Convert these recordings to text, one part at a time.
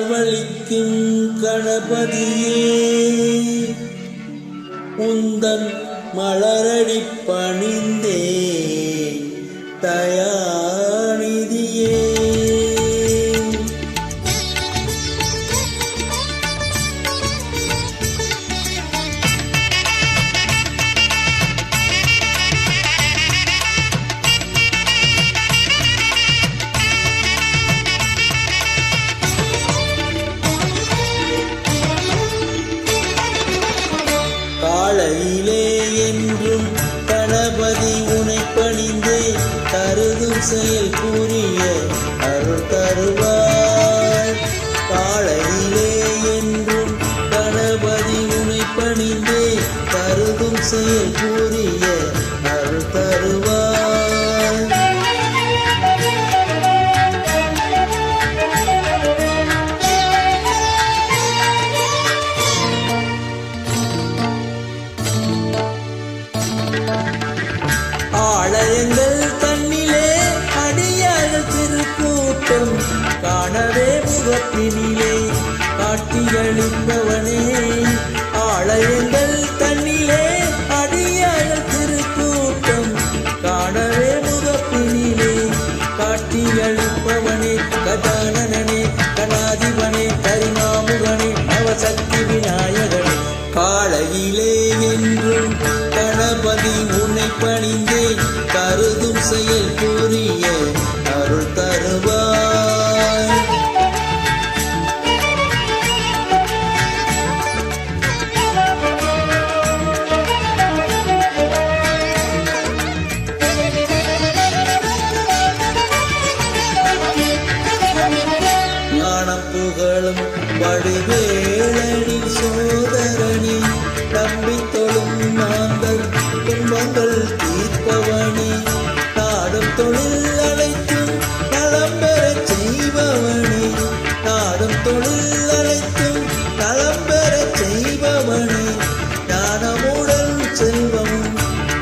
வாழ்வழிக்கும் கணபதியே உந்தன் மலரடி பணிந்தே தயாநிதியே காலையிலே என்றும் கணபதி உனை பணிந்தே கருதும் செயல் புரிய அருள் தருவார். காலையிலே என்றும் கணபதி உனை பணிந்தே கருதும் செயல் புரிய அருள் தருவார். ஆலயங்கள் தன்னிலே அடியார்கள் திருக்கூட்டம் காணவே முகப்பினிலே காட்சியளிப்பவனே. ஆலயங்கள் தன்னிலே அடியார்கள் திருக்கூட்டம் காணவே முகப்பினிலே காட்சியளிப்பவனே. கஜானனே கணாதிபனே கரிமாமுகனே நவசக்தி விநாயகனே. காலையிலே என்றும் கணபதி உன்னை பணிந்தே கருதும் செயல் புரிய அருள் தருவாய். ஞானம் புகழும் வடிவேலடி சோதரணி நம்பி தொழும் நாங்கள் துன்பங்கள் தீர்ப்பவனே. நாடும் தொழில் அனைத்தும் நலம் பெறச் செய்பவனே. நாடும் தொழில் அனைத்தும் நலம் பெறச் செய்பவனே. ஞானமுடன் செல்வமும்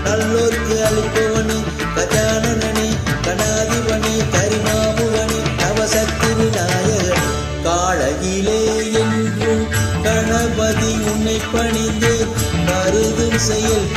நல்லோர்க்கு அளிப்பவனே. கஜானனே கணாதிபனே கரிமாமுகனே நவசக்தி விநாயகனே. காலையிலே என்றும் கணபதி உன்னை பணிந்தே கருதும் செயல்